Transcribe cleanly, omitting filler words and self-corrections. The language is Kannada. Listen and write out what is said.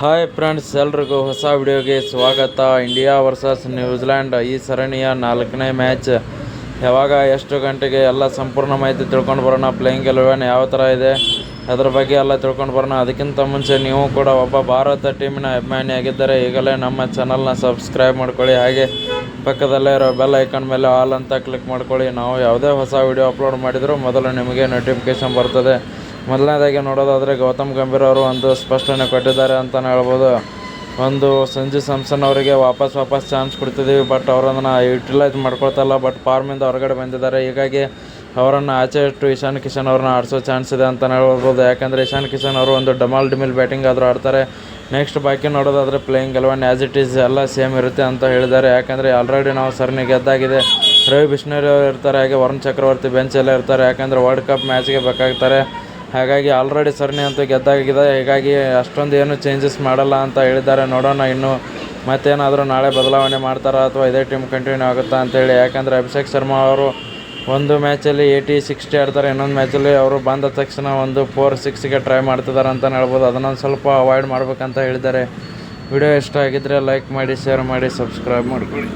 ಹಾಯ್ ಫ್ರೆಂಡ್ಸ್, ಎಲ್ರಿಗೂ ಹೊಸ ವಿಡಿಯೋಗೆ ಸ್ವಾಗತ. ಇಂಡಿಯಾ ವರ್ಸಸ್ ನ್ಯೂಜಿಲ್ಯಾಂಡ್ ಈ ಸರಣಿಯ 4ನೇ ಮ್ಯಾಚ್ ಯಾವಾಗ, ಎಷ್ಟು ಗಂಟೆಗೆ ಎಲ್ಲ ಸಂಪೂರ್ಣ ಮಾಹಿತಿ ತಿಳ್ಕೊಂಡು ಬರೋಣ. ಪ್ಲೇಯಿಂಗ್ 11 ಯಾವ ಥರ ಇದೆ ಅದ್ರ ಬಗ್ಗೆ ಎಲ್ಲ ತಿಳ್ಕೊಂಡು ಬರೋಣ. ಅದಕ್ಕಿಂತ ಮುಂಚೆ ನೀವು ಕೂಡ ಒಬ್ಬ ಭಾರತ ಟೀಮಿನ ಅಭಿಮಾನಿಯಾಗಿದ್ದರೆ ಈಗಲೇ ನಮ್ಮ ಚಾನಲ್ನ ಸಬ್ಸ್ಕ್ರೈಬ್ ಮಾಡ್ಕೊಳ್ಳಿ. ಹಾಗೆ ಪಕ್ಕದಲ್ಲೇ ಇರೋ ಬೆಲ್ ಐಕಾನ್ ಮೇಲೆ ಆಲ್ ಅಂತ ಕ್ಲಿಕ್ ಮಾಡ್ಕೊಳ್ಳಿ. ನಾವು ಯಾವುದೇ ಹೊಸ ವಿಡಿಯೋ ಅಪ್ಲೋಡ್ ಮಾಡಿದರೂ ಮೊದಲು ನಿಮಗೆ ನೋಟಿಫಿಕೇಷನ್ ಬರ್ತದೆ. ಮೊದಲನೇದಾಗಿ ನೋಡೋದಾದರೆ ಗೌತಮ್ ಗಂಭೀರ್ ಅವರು ಒಂದು ಸ್ಪಷ್ಟನೆ ಕೊಟ್ಟಿದ್ದಾರೆ ಅಂತಲೇ ಹೇಳ್ಬೋದು. ಸಂಜು ಸ್ಯಾಮ್ಸನ್ ಅವರಿಗೆ ವಾಪಸ್ ಚಾನ್ಸ್ ಕೊಡ್ತಿದ್ದೀವಿ, ಬಟ್ ಅವರನ್ನು ಯುಟಿಲೈಸ್ ಮಾಡ್ಕೊಳ್ತಲ್ಲ. ಬಟ್ ಫಾರ್ಮಿಂದ ಹೊರಗಡೆ ಬಂದಿದ್ದಾರೆ, ಹೀಗಾಗಿ ಅವರನ್ನು ಆಚೆ ಇಟ್ಟು ಇಶಾನ್ ಕಿಶನ್ ಅವ್ರನ್ನ ಆಡಿಸೋ ಚಾನ್ಸ್ ಇದೆ ಅಂತಲೇ ಹೇಳ್ಬೋದು. ಯಾಕಂದರೆ ಇಶಾನ್ ಕಿಶನ್ ಅವರು ಒಂದು ಡಿಮಿಲ್ ಬ್ಯಾಟಿಂಗ್ ಆದರೂ ಆಡ್ತಾರೆ. ನೆಕ್ಸ್ಟ್ ಬಾಕಿ ನೋಡೋದಾದರೆ ಪ್ಲೇಯಿಂಗ್ 11 ಆ್ಯಸ್ ಇಟ್ ಈಸ್ ಎಲ್ಲ ಸೇಮ್ ಇರುತ್ತೆ ಅಂತ ಹೇಳಿದ್ದಾರೆ. ಯಾಕಂದರೆ ಆಲ್ರೆಡಿ ನಾವು ಸರಣಿ ಗೆದ್ದಾಗಿದೆ. ರವಿ ಬಿಷ್ಣೋಯ್ ಅವರು ಇರ್ತಾರೆ, ಹಾಗೆ ವರುಣ್ ಚಕ್ರವರ್ತಿ ಬೆಂಚಲ್ಲೇ ಇರ್ತಾರೆ. ಯಾಕಂದರೆ ವರ್ಲ್ಡ್ ಕಪ್ ಮ್ಯಾಚ್ಗೆ ಬೇಕಾಗ್ತಾರೆ. ಹಾಗಾಗಿ ಆಲ್ರೆಡಿ ಸರಣಿ ಅಂತೂ ಗೆದ್ದಾಗಿದೆ, ಹೀಗಾಗಿ ಅಷ್ಟೊಂದು ಏನು ಚೇಂಜಸ್ ಮಾಡಲ್ಲ ಅಂತ ಹೇಳಿದ್ದಾರೆ. ನೋಡೋಣ ಇನ್ನು ಮತ್ತೇನಾದರೂ ನಾಳೆ ಬದಲಾವಣೆ ಮಾಡ್ತಾರಾ ಅಥವಾ ಇದೇ ಟೀಮ್ ಕಂಟಿನ್ಯೂ ಆಗುತ್ತಾ ಅಂತೇಳಿ. ಯಾಕಂದರೆ ಅಭಿಷೇಕ್ ಶರ್ಮಾ ಅವರು ಒಂದು ಮ್ಯಾಚಲ್ಲಿ 80-60 ಆಡ್ತಾರೆ, ಇನ್ನೊಂದು ಮ್ಯಾಚಲ್ಲಿ ಅವರು ಬಂದ ತಕ್ಷಣ ಒಂದು 4-6ಗೆ ಟ್ರೈ ಮಾಡ್ತಿದ್ದಾರೆ ಅಂತಲೇ ಹೇಳ್ಬೋದು. ಅದನ್ನೊಂದು ಸ್ವಲ್ಪ ಅವಾಯ್ಡ್ ಮಾಡ್ಬೇಕಂತ ಹೇಳಿದ್ದಾರೆ. ವಿಡಿಯೋ ಇಷ್ಟ ಆಗಿದ್ದರೆ ಲೈಕ್ ಮಾಡಿ, ಶೇರ್ ಮಾಡಿ, ಸಬ್ಸ್ಕ್ರೈಬ್ ಮಾಡ್ಕೊಳ್ಳಿ.